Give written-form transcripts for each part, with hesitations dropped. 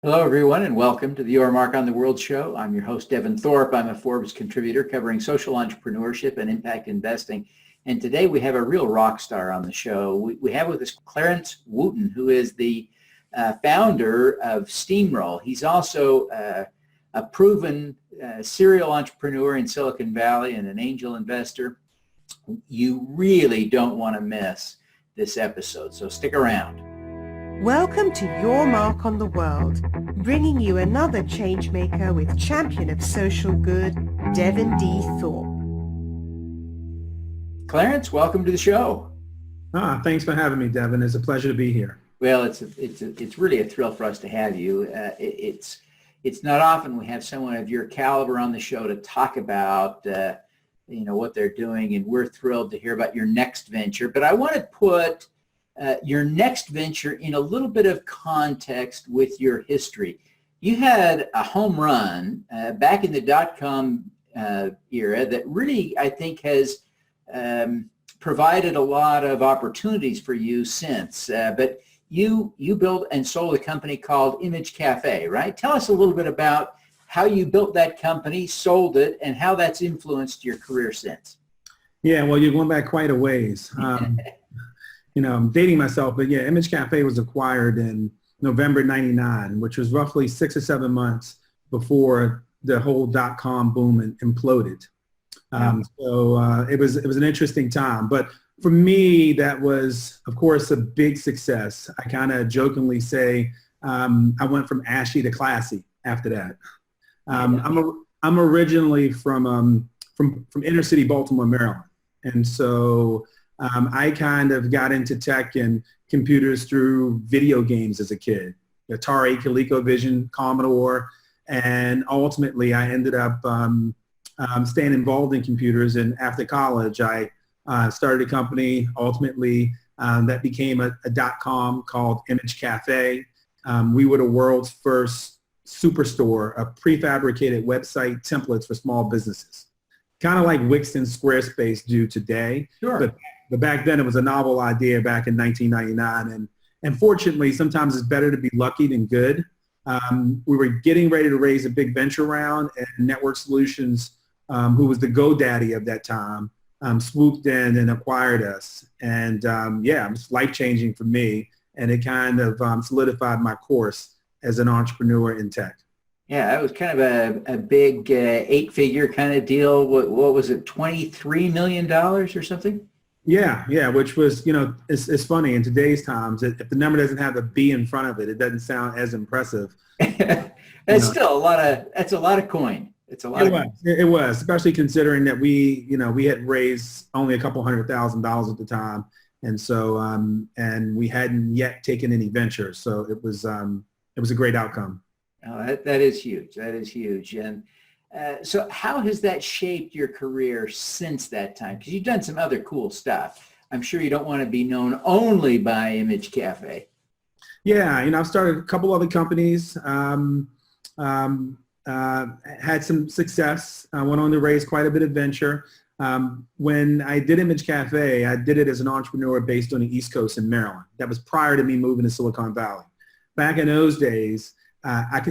Hello, everyone, and welcome to the Your Mark on the World show. I'm your host, Devin Thorpe. I'm a Forbes contributor covering social entrepreneurship and impact investing. And today we have a real rock star on the show. We have with us Clarence Wooten, who is the founder of Steamroll. He's also a proven serial entrepreneur in Silicon Valley and an angel investor. You really don't want to miss this episode, so stick around. Welcome to Your Mark on the World, bringing you another changemaker with champion of social good, Devin D. Thorpe. Clarence, welcome to the show. Thanks for having me, Devin. It's a pleasure to be here. Well, it's really a thrill for us to have you. It's not often we have someone of your caliber on the show to talk about what they're doing, and we're thrilled to hear about your next venture. But I want to put your next venture in a little bit of context with your history. You had a home run back in the dot-com era that really, I think, has provided a lot of opportunities for you since. But you built and sold a company called Image Cafe, right? Tell us a little bit about how you built that company, sold it, and how that's influenced your career since. Yeah, well, you're going back quite a ways. I'm dating myself, but yeah, Image Cafe was acquired in November 99, which was roughly 6 or 7 months before the whole dot-com boom imploded. It was an interesting time. But for me, that was, of course, a big success. I kind of jokingly say I went from ashy to classy after that. I'm originally from inner city Baltimore, Maryland. And so I kind of got into tech and computers through video games as a kid, Atari, ColecoVision, Commodore, and ultimately I ended up staying involved in computers. And after college, I started a company ultimately that became a dot-com called Image Cafe. We were the world's first superstore of prefabricated website templates for small businesses, kind of like Wix and Squarespace do today. Sure. But back then it was a novel idea back in 1999. And fortunately, sometimes it's better to be lucky than good. We were getting ready to raise a big venture round, and Network Solutions, who was the GoDaddy of that time, swooped in and acquired us. And it was life-changing for me. And it kind of solidified my course as an entrepreneur in tech. Yeah, that was kind of a big 8-figure kind of deal. What was it, $23 million or something? Yeah, which was, it's funny in today's times, if the number doesn't have a B in front of it, it doesn't sound as impressive. That's still that's a lot of coin. It was, especially considering that we had raised only a couple $100,000 at the time. And so, and we hadn't yet taken any ventures. So it was a great outcome. Oh, that is huge. That is huge. And so how has that shaped your career since that time? Because you've done some other cool stuff. I'm sure you don't want to be known only by Image Cafe. Yeah, I've started a couple other companies, had some success. I went on to raise quite a bit of venture. When I did Image Cafe, I did it as an entrepreneur based on the East Coast in Maryland. That was prior to me moving to Silicon Valley. Back in those days, I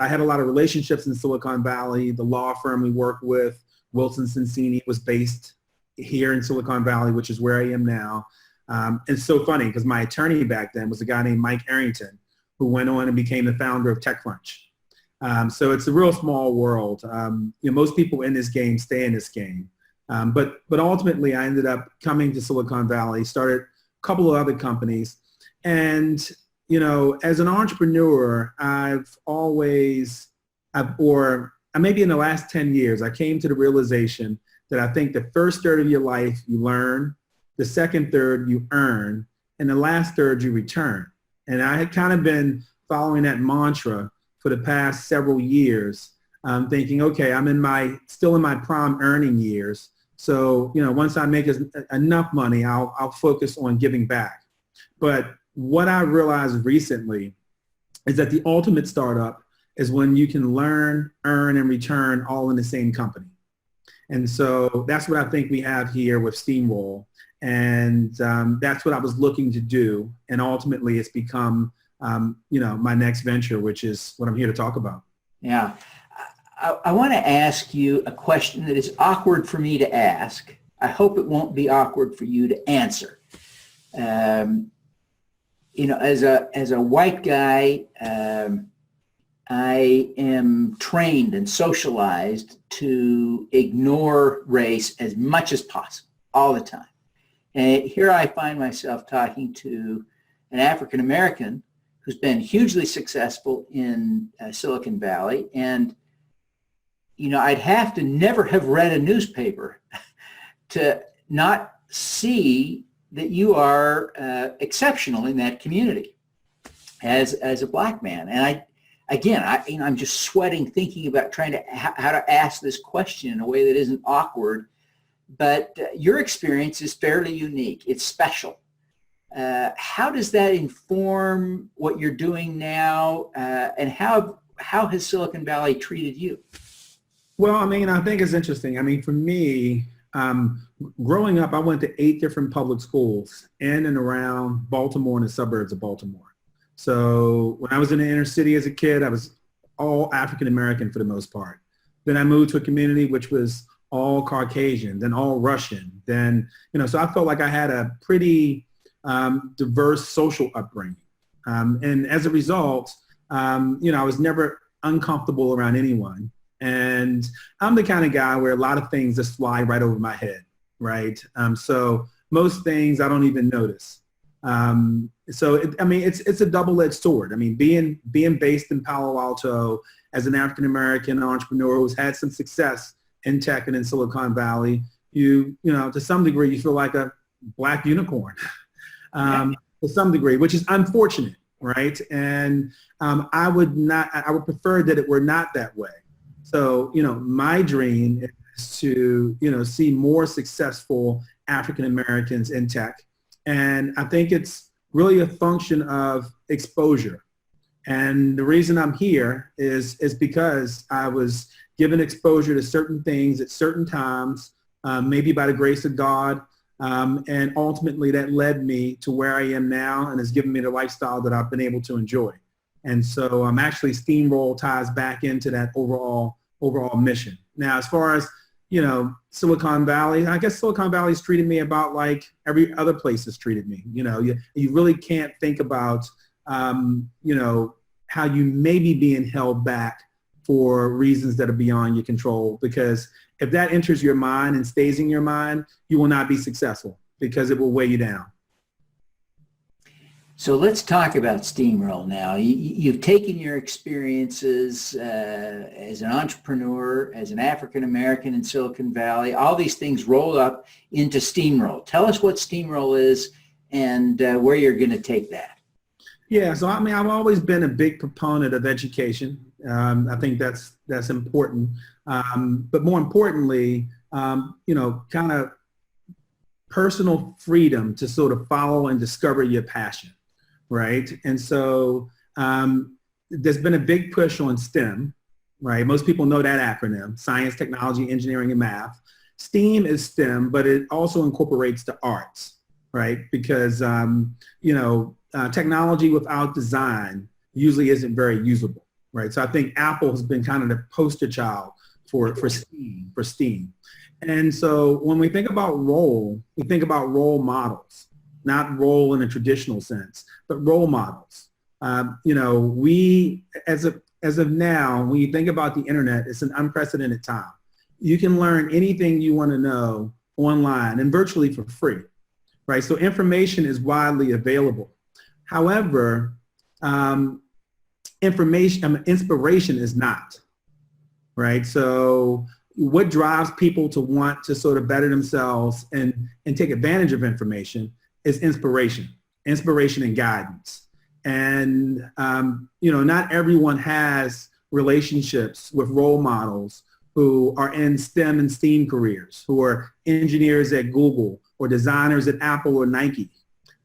had a lot of relationships in Silicon Valley. The law firm we worked with, Wilson Sonsini, was based here in Silicon Valley, which is where I am now. It's so funny because my attorney back then was a guy named Mike Arrington, who went on and became the founder of TechCrunch. So it's a real small world. Most people in this game stay in this game. But ultimately, I ended up coming to Silicon Valley, started a couple of other companies, and as an entrepreneur, maybe in the last 10 years, I came to the realization that I think the first third of your life you learn, the second third you earn, and the last third you return. And I had kind of been following that mantra for the past several years, thinking, okay, I'm still in my prime earning years. So, once I make enough money, I'll focus on giving back. But what I realized recently is that the ultimate startup is when you can learn, earn, and return all in the same company. And so that's what I think we have here with Steamroll. And that's what I was looking to do. And ultimately, it's become my next venture, which is what I'm here to talk about. Yeah. I want to ask you a question that is awkward for me to ask. I hope it won't be awkward for you to answer. As a white guy, I am trained and socialized to ignore race as much as possible, all the time. And here I find myself talking to an African American who's been hugely successful in Silicon Valley. And, I'd have to never have read a newspaper to not see that you are exceptional in that community as a black man. And I'm just sweating thinking about trying to how to ask this question in a way that isn't awkward. But your experience is fairly unique. It's special. How does that inform what you're doing now, and how has Silicon Valley treated you? Well, I think it's interesting. For me, growing up, I went to 8 different public schools in and around Baltimore and the suburbs of Baltimore. So when I was in the inner city as a kid, I was all African American for the most part. Then I moved to a community which was all Caucasian, then all Russian. Then, so I felt like I had a pretty diverse social upbringing. And as a result, I was never uncomfortable around anyone. And I'm the kind of guy where a lot of things just fly right over my head, right? So most things I don't even notice. It's a double-edged sword. Being based in Palo Alto as an African-American entrepreneur who's had some success in tech and in Silicon Valley, to some degree, you feel like a black unicorn, to some degree, which is unfortunate, right? And I would prefer that it were not that way. So, my dream is to, see more successful African Americans in tech. And I think it's really a function of exposure. And the reason I'm here is because I was given exposure to certain things at certain times, maybe by the grace of God. And ultimately that led me to where I am now and has given me the lifestyle that I've been able to enjoy. And so actually steamroll ties back into that overall mission. Now, as far as, Silicon Valley, I guess Silicon Valley's treated me about like every other place has treated me. You really can't think about, how you may be being held back for reasons that are beyond your control, because if that enters your mind and stays in your mind, you will not be successful because it will weigh you down. So let's talk about steamroll now. You've taken your experiences as an entrepreneur, as an African-American in Silicon Valley, all these things rolled up into steamroll. Tell us what steamroll is and where you're going to take that. Yeah, so I've always been a big proponent of education. I think that's important. But more importantly, kind of personal freedom to sort of follow and discover your passion. Right. And so there's been a big push on STEM, right? Most people know that acronym: science, technology, engineering, and math. STEAM is STEM, but it also incorporates the arts, right? Because, technology without design usually isn't very usable, right? So I think Apple has been kind of the poster child for STEAM. And so when we think about role, we think about role models. Not role in a traditional sense, but role models. We, as of now, when you think about the internet, it's an unprecedented time. You can learn anything you want to know online and virtually for free, right? So information is widely available. However, inspiration is not, right? So what drives people to want to sort of better themselves and take advantage of information is inspiration and guidance. And, not everyone has relationships with role models who are in STEM and STEAM careers, who are engineers at Google or designers at Apple or Nike.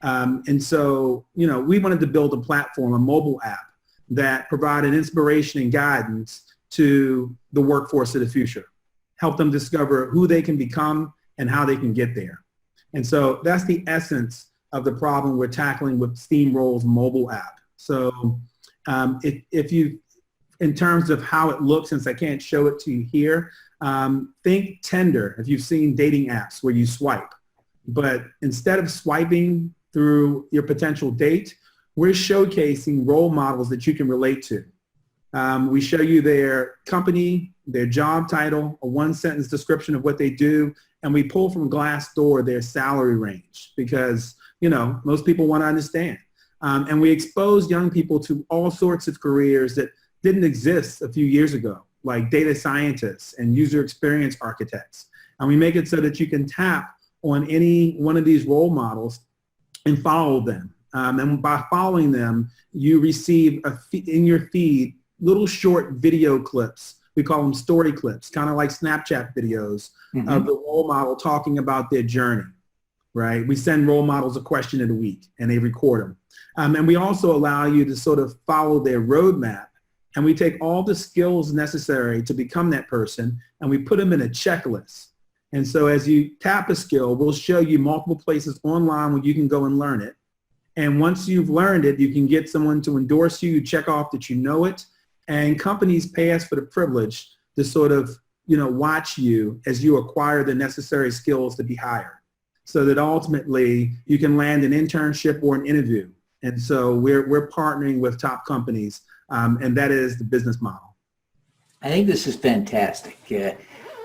And so, we wanted to build a platform, a mobile app that provided inspiration and guidance to the workforce of the future, help them discover who they can become and how they can get there. And so that's the essence of the problem we're tackling with Steamroll's mobile app. So if you, in terms of how it looks, since I can't show it to you here, think Tinder, if you've seen dating apps where you swipe. But instead of swiping through your potential date, we're showcasing role models that you can relate to. We show you their company, their job title, a one-sentence description of what they do, and we pull from Glassdoor their salary range because, most people want to understand. And we expose young people to all sorts of careers that didn't exist a few years ago, like data scientists and user experience architects. And we make it so that you can tap on any one of these role models and follow them. And by following them, you receive in your feed little short video clips. We call them story clips, kind of like Snapchat videos of the role model talking about their journey, right? We send role models a question in a week and they record them. And we also allow you to sort of follow their roadmap. And we take all the skills necessary to become that person and we put them in a checklist. And so as you tap a skill, we'll show you multiple places online where you can go and learn it. And once you've learned it, you can get someone to endorse you, check off that you know it. And companies pay us for the privilege to sort of, watch you as you acquire the necessary skills to be hired so that ultimately you can land an internship or an interview. And so we're partnering with top companies, and that is the business model. I think this is fantastic.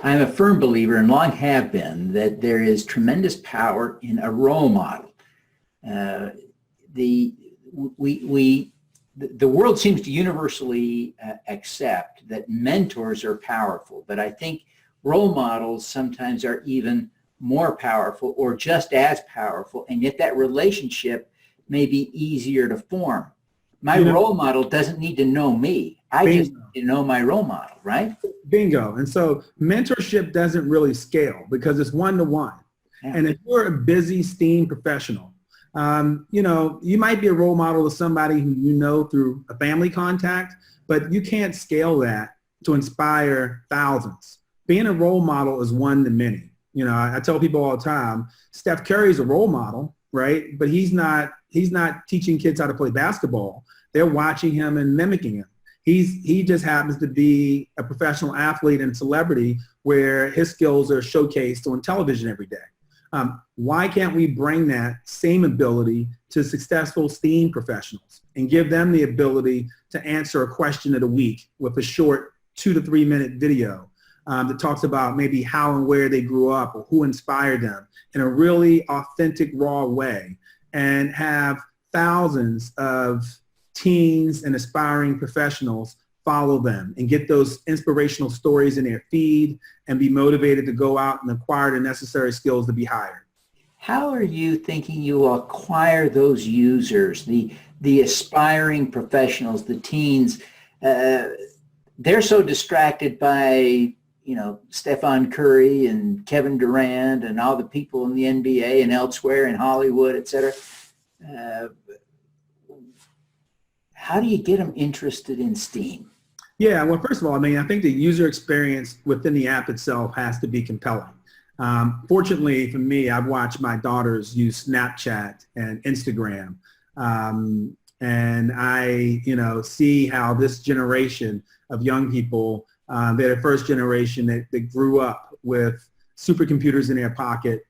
I'm a firm believer, and long have been, that there is tremendous power in a role model. The world seems to universally accept that mentors are powerful, but I think role models sometimes are even more powerful or just as powerful, and yet that relationship may be easier to form. My role model doesn't need to know me. I just need to know my role model, right? Bingo. And so mentorship doesn't really scale because it's one-to-one. Yeah. And if you're a busy STEAM professional, you might be a role model to somebody who you know through a family contact, but you can't scale that to inspire thousands. Being a role model is one to many. I tell people all the time, Steph Curry's a role model, right? But he's not teaching kids how to play basketball. They're watching him and mimicking him. He just happens to be a professional athlete and celebrity where his skills are showcased on television every day. Why can't we bring that same ability to successful STEAM professionals and give them the ability to answer a question of the week with a short 2 to 3 minute video that talks about maybe how and where they grew up or who inspired them in a really authentic, raw way, and have thousands of teens and aspiring professionals follow them and get those inspirational stories in their feed and be motivated to go out and acquire the necessary skills to be hired. How are you thinking you acquire those users, the aspiring professionals, the teens? They're so distracted by, Stephen Curry and Kevin Durant and all the people in the NBA and elsewhere in Hollywood, et cetera. How do you get them interested in STEAM? Yeah, well, first of all, I think the user experience within the app itself has to be compelling. Fortunately for me, I've watched my daughters use Snapchat and Instagram. And I, see how this generation of young people, they're the first generation that grew up with supercomputers in their pocket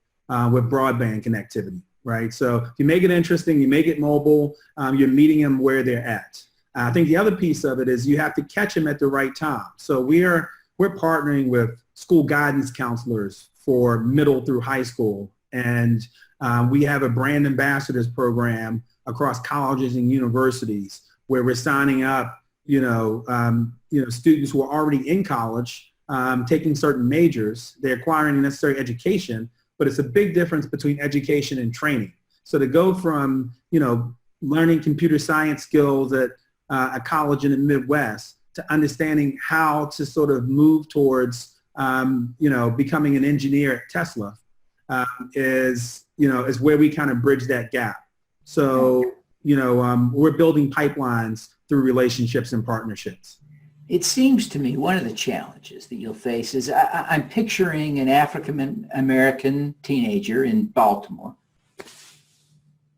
with broadband connectivity, right? So if you make it interesting, you make it mobile, you're meeting them where they're at. I think the other piece of it is you have to catch them at the right time. So we're partnering with school guidance counselors for middle through high school. And we have a brand ambassadors program across colleges and universities where we're signing up, students who are already in college, taking certain majors. They're acquiring the necessary education, but it's a big difference between education and training. So to go from, learning computer science skills at a college in the Midwest to understanding how to sort of move towards, becoming an engineer at Tesla is where we kind of bridge that gap. So, we're building pipelines through relationships and partnerships. It seems to me one of the challenges that you'll face is I'm picturing an African-American teenager in Baltimore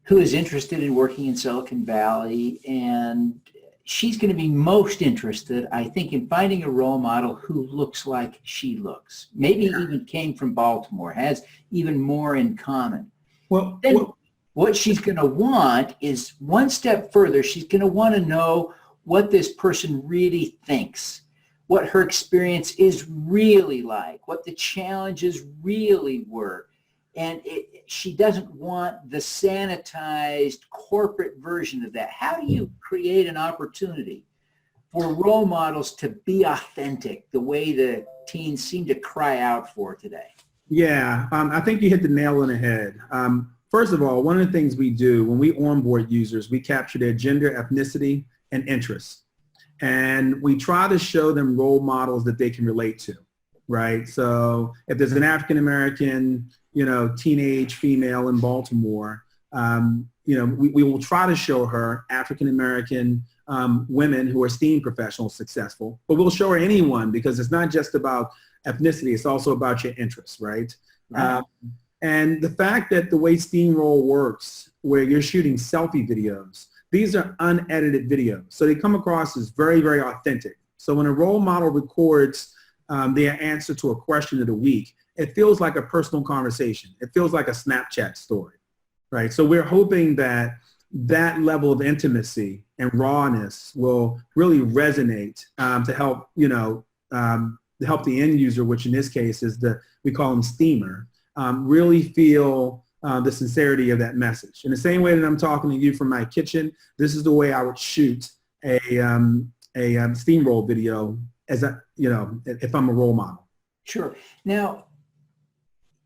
who is interested in working in Silicon Valley, and she's going to be most interested, I think, in finding a role model who looks like she looks. Maybe even came from Baltimore, has even more in common. Well, Then what she's going to want is one step further. She's going to want to know what this person really thinks, what her experience is really like, what the challenges really were. And she doesn't want the sanitized corporate version of that. How do you create an opportunity for role models to be authentic the way the teens seem to cry out for today? Yeah, I think you hit the nail on the head. First of all, one of the things we do when we onboard users, we capture their gender, ethnicity, and interests. And we try to show them role models that they can relate to, right? So if there's an African-American, teenage female in Baltimore, we will try to show her African-American women who are STEAM professionals successful, but we'll show her anyone because it's not just about ethnicity, it's also about your interests, right? Right. And the fact that the way steamroll works, where you're shooting selfie videos, these are unedited videos. So they come across as very, very authentic. So when a role model records their answer to a question of the week, it feels like a personal conversation. It feels like a Snapchat story, right? So we're hoping that that level of intimacy and rawness will really resonate to help, to help the end user, which in this case is we call them steamer, really feel the sincerity of that message. In the same way that I'm talking to you from my kitchen, this is the way I would shoot a steamroll video if I'm a role model. Sure. Now,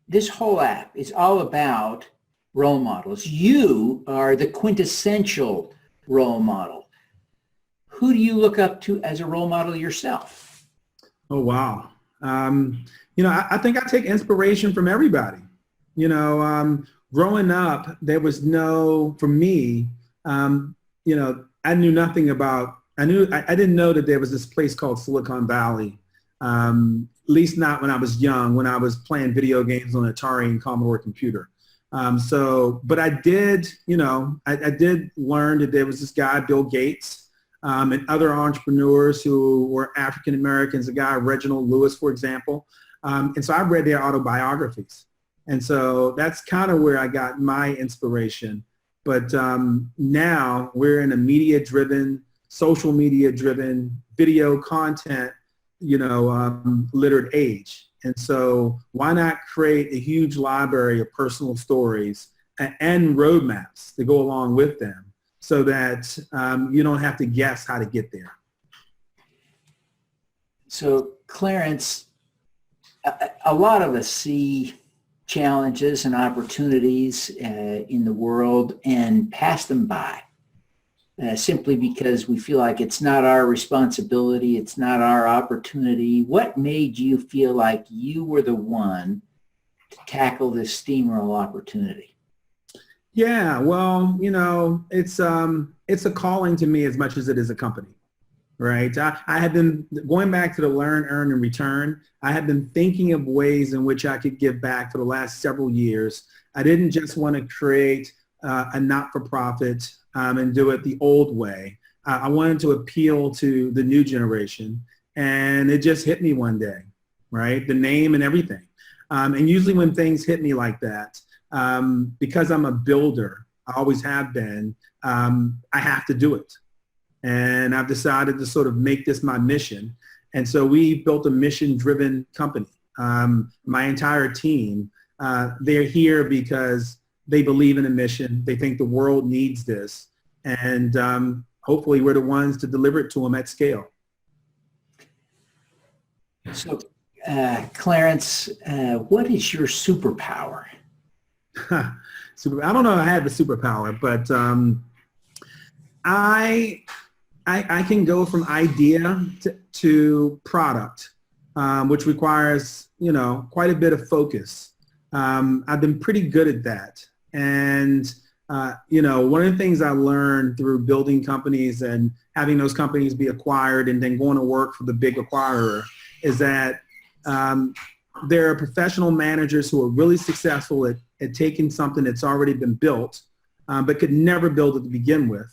this whole app is all about role models. You are the quintessential role model. Who do you look up to as a role model yourself? Oh, wow. I think I take inspiration from everybody. Growing up, there was for me, I knew nothing about, I didn't know that there was this place called Silicon Valley, at least not when I was young, when I was playing video games on Atari and Commodore computer. But I did, I did learn that there was this guy, Bill Gates, and other entrepreneurs who were African Americans, a guy, Reginald, for example. And so I read their autobiographies. And so that's kind of where I got my inspiration. But now we're in a media-driven, social media-driven, video content, littered age. And so why not create a huge library of personal stories and roadmaps to go along with them so that you don't have to guess how to get there. So Clarence, a lot of us see challenges and opportunities in the world and pass them by simply because we feel like it's not our responsibility, it's not our opportunity. What made you feel like you were the one to tackle this steamroll opportunity? Yeah, well, it's a calling to me as much as it is a company. Right. I have been going back to the learn, earn, and return. I have been thinking of ways in which I could give back for the last several years. I didn't just want to create a not-for-profit and do it the old way. I wanted to appeal to the new generation, and it just hit me one day, right? The name and everything. And usually when things hit me like that, because I'm a builder, I always have been, I have to do it. And I've decided to sort of make this my mission. And so we built a mission-driven company. My entire team, they're here because they believe in a mission. They think the world needs this. And hopefully we're the ones to deliver it to them at scale. So, Clarence, what is your superpower? I don't know if I have a superpower, but I can go from idea to product, which requires, quite a bit of focus. I've been pretty good at that. And, one of the things I learned through building companies and having those companies be acquired and then going to work for the big acquirer is that there are professional managers who are really successful at taking something that's already been built but could never build it to begin with.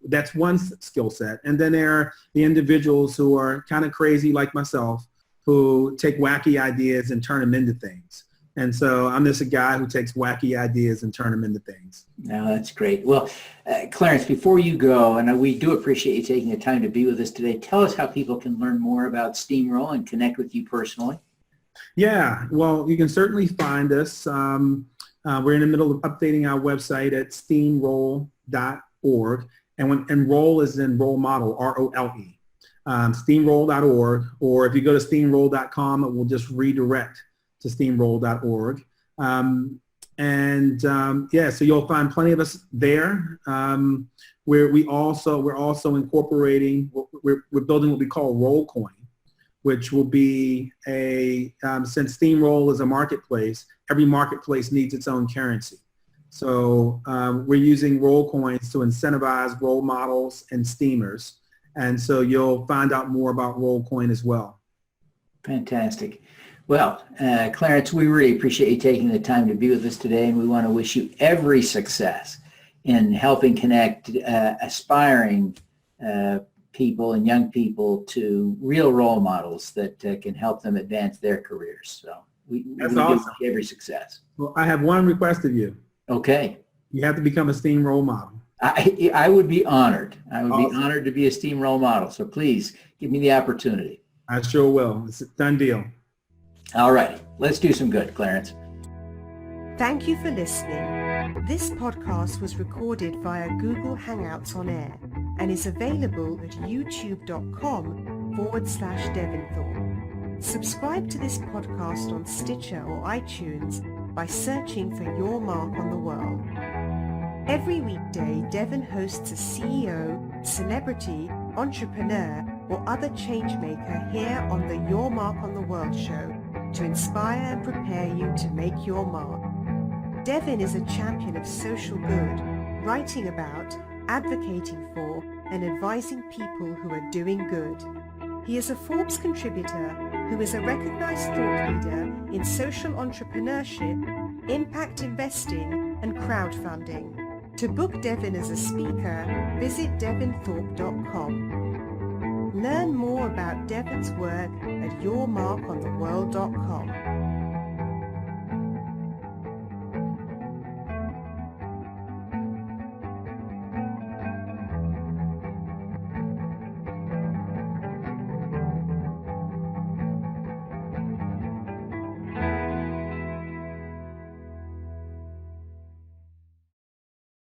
That's one skill set. And then there are the individuals who are kind of crazy like myself, who take wacky ideas and turn them into things. And so I'm just a guy who takes wacky ideas and turn them into things. No, that's great. Well, Clarence, before you go, and we do appreciate you taking the time to be with us today, tell us how people can learn more about Steamroll and connect with you personally. Yeah, well, you can certainly find us. We're in the middle of updating our website at steamroll.org. And roll is in role model, R-O-L-E. Steamroll.org, or if you go to steamroll.com, it will just redirect to steamroll.org. So you'll find plenty of us there. We're also incorporating, we're building what we call Rollcoin, which will be since Steamroll is a marketplace, every marketplace needs its own currency. So we're using roll coins to incentivize role models and steamers. And so you'll find out more about Rollcoin as well. Fantastic. Well, Clarence, we really appreciate you taking the time to be with us today, and we want to wish you every success in helping connect aspiring people and young people to real role models that can help them advance their careers. So we awesome. Wish you every success. Well, I have one request of you. Okay. You have to become a steam role model. I would be honored. I would awesome. be honored to be a steam role model. So please give me the opportunity. I sure will. It's a done deal. All right. Let's do some good, Clarence. Thank you for listening. This podcast was recorded via Google Hangouts on Air and is available at youtube.com/Devin Thorpe. Subscribe to this podcast on Stitcher or iTunes by searching for Your Mark on the World. Every weekday, Devin hosts a CEO, celebrity, entrepreneur, or other changemaker here on the Your Mark on the World show to inspire and prepare you to make your mark. Devin is a champion of social good, writing about, advocating for, and advising people who are doing good. He is a Forbes contributor who is a recognized thought leader in social entrepreneurship, impact investing, and crowdfunding. To book Devin as a speaker, visit devinthorpe.com. Learn more about Devin's work at yourmarkontheworld.com.